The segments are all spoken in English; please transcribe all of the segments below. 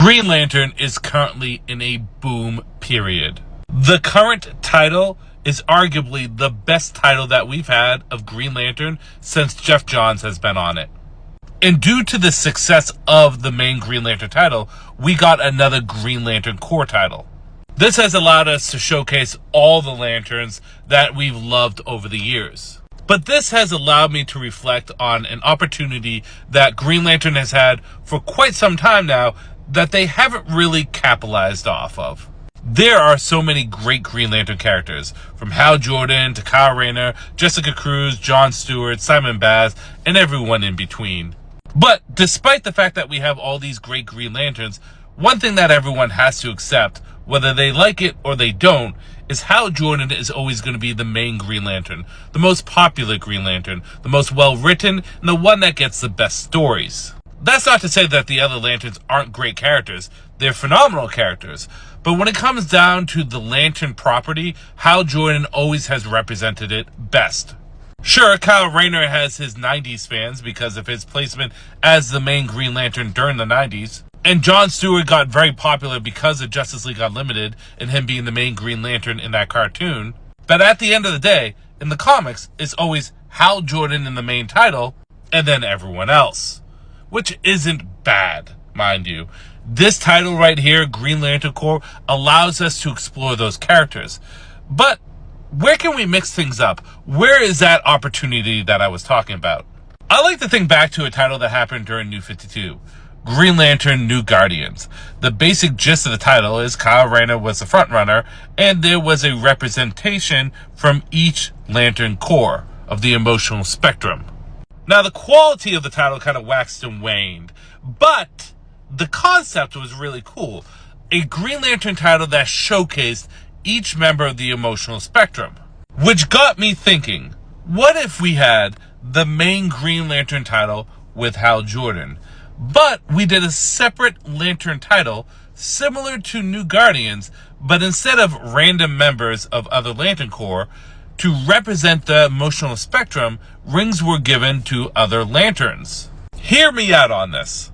Green Lantern is currently in a boom period. The current title is arguably the best title that we've had of Green Lantern since Geoff Johns has been on it. And due to the success of the main Green Lantern title, we got another Green Lantern Corps title. This has allowed us to showcase all the lanterns that we've loved over the years. But this has allowed me to reflect on an opportunity that Green Lantern has had for quite some time now that they haven't really capitalized off of. There are so many great Green Lantern characters, from Hal Jordan to Kyle Rayner, Jessica Cruz, John Stewart, Simon Baz, and everyone in between. But despite the fact that we have all these great Green Lanterns, one thing that everyone has to accept, whether they like it or they don't, is Hal Jordan is always going to be the main Green Lantern, the most popular Green Lantern, the most well-written, and the one that gets the best stories. That's not to say that the other Lanterns aren't great characters. They're phenomenal characters. But when it comes down to the Lantern property, Hal Jordan always has represented it best. Sure, Kyle Rayner has his 90s fans because of his placement as the main Green Lantern during the 90s. And John Stewart got very popular because of Justice League Unlimited and him being the main Green Lantern in that cartoon. But at the end of the day, in the comics, it's always Hal Jordan in the main title and then everyone else. Which isn't bad, mind you. This title right here, Green Lantern Corps, allows us to explore those characters. But where can we mix things up? Where is that opportunity that I was talking about? I like to think back to a title that happened during New 52. Green Lantern New Guardians. The basic gist of the title is Kyle Rayner was the frontrunner, and there was a representation from each Lantern Corps of the emotional spectrum. Now, the quality of the title kind of waxed and waned, but the concept was really cool. A Green Lantern title that showcased each member of the emotional spectrum. Which got me thinking, what if we had the main Green Lantern title with Hal Jordan, but we did a separate Lantern title similar to New Guardians, but instead of random members of other Lantern Corps, to represent the emotional spectrum, rings were given to other lanterns. Hear me out on this.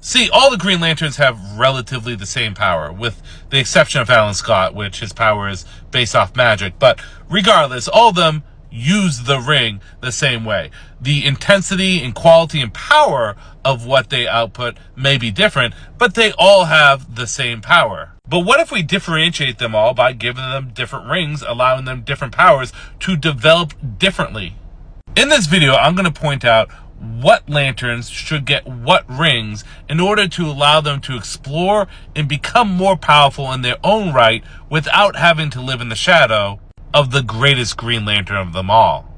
See, all the Green Lanterns have relatively the same power, with the exception of Alan Scott, which his power is based off magic. But regardless, all of them use the ring the same way. The intensity and quality and power of what they output may be different, but they all have the same power. But what if we differentiate them all by giving them different rings, allowing them different powers to develop differently? In this video, I'm going to point out what lanterns should get what rings in order to allow them to explore and become more powerful in their own right without having to live in the shadow of the greatest Green Lantern of them all.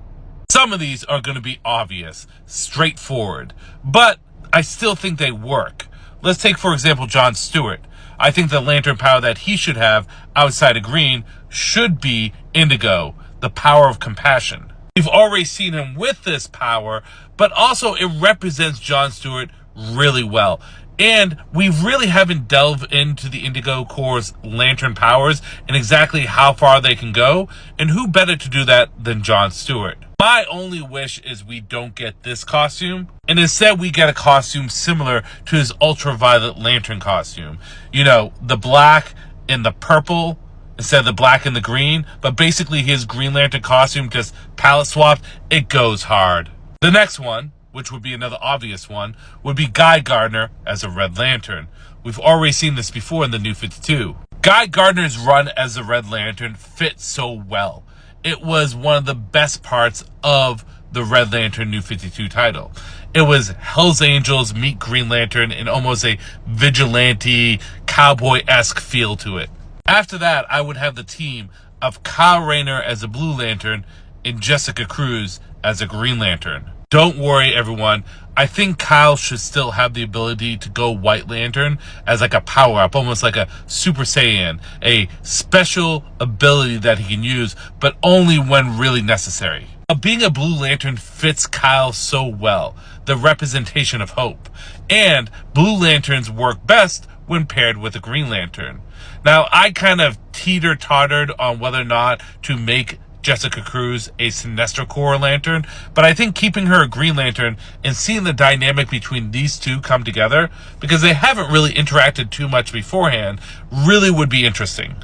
Some of these are going to be obvious, straightforward, but I still think they work. Let's take, for example, John Stewart. I think the lantern power that he should have outside of green should be indigo, the power of compassion. We've already seen him with this power, but also it represents John Stewart really well. And we really haven't delved into the Indigo Corps' lantern powers and exactly how far they can go, and who better to do that than John Stewart. My only wish is we don't get this costume, and instead we get a costume similar to his ultraviolet lantern costume. You know, the black and the purple instead of the black and the green, but basically his Green Lantern costume just palette swapped. It goes hard. The next one, which would be another obvious one, would be Guy Gardner as a Red Lantern. We've already seen this before in the New 52. Guy Gardner's run as a Red Lantern fit so well. It was one of the best parts of the Red Lantern New 52 title. It was Hell's Angels meet Green Lantern in almost a vigilante, cowboy-esque feel to it. After that, I would have the team of Kyle Rayner as a Blue Lantern and Jessica Cruz as a Green Lantern. Don't worry, everyone. I think Kyle should still have the ability to go White Lantern as like a power-up, almost like a Super Saiyan, a special ability that he can use, but only when really necessary. Being a Blue Lantern fits Kyle so well, the representation of hope. And Blue Lanterns work best when paired with a Green Lantern. Now, I kind of teeter-tottered on whether or not to make Jessica Cruz a Sinestro Corps Lantern, but I think keeping her a Green Lantern and seeing the dynamic between these two come together, because they haven't really interacted too much beforehand, really would be interesting.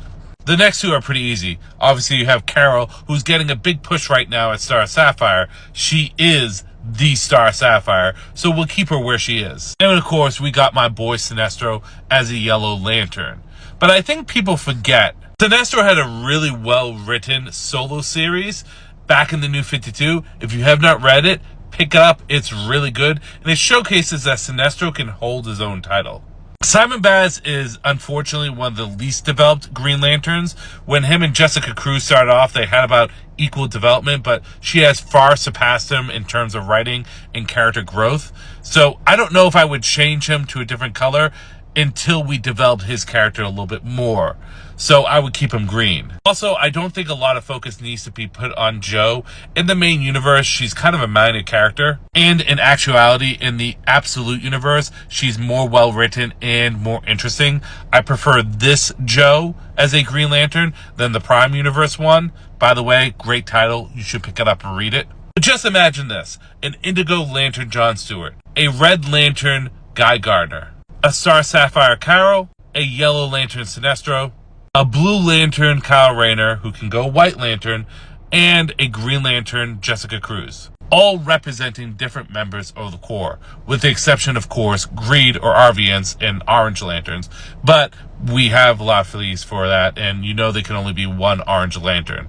The next two are pretty easy. Obviously, you have Carol, who's getting a big push right now at Star Sapphire. She is the Star Sapphire, so we'll keep her where she is. And of course, we got my boy Sinestro as a Yellow Lantern. But I think people forget, Sinestro had a really well-written solo series back in the New 52. If you have not read it, pick it up. It's really good, and it showcases that Sinestro can hold his own title. Simon Baz is unfortunately one of the least developed Green Lanterns. When him and Jessica Cruz started off, they had about equal development, but she has far surpassed him in terms of writing and character growth. So I don't know if I would change him to a different color until we developed his character a little bit more. So I would keep him green. Also, I don't think a lot of focus needs to be put on Jo. In the main universe, she's kind of a minor character. And in actuality, in the absolute universe, she's more well written and more interesting. I prefer this Jo as a Green Lantern than the Prime Universe one. By the way, great title. You should pick it up and read it. But just imagine this. An Indigo Lantern John Stewart. A Red Lantern Guy Gardner. A Star Sapphire Carol. A Yellow Lantern Sinestro. A Blue Lantern Kyle Rayner, who can go White Lantern, and a Green Lantern Jessica Cruz. All representing different members of the Corps, with the exception, of course, Greed or Arvians and Orange Lanterns. But we have a lot of these for that, and you know they can only be one Orange Lantern.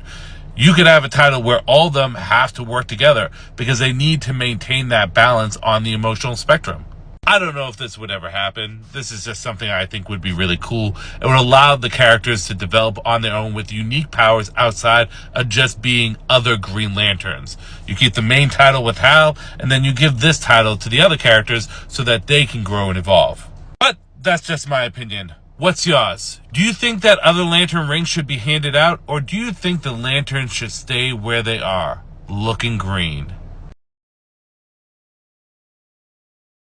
You could have a title where all of them have to work together because they need to maintain that balance on the emotional spectrum. I don't know if this would ever happen. This is just something I think would be really cool. It would allow the characters to develop on their own with unique powers outside of just being other Green Lanterns. You keep the main title with Hal, and then you give this title to the other characters so that they can grow and evolve. But that's just my opinion. What's yours? Do you think that other lantern rings should be handed out, or do you think the lanterns should stay where they are, looking green?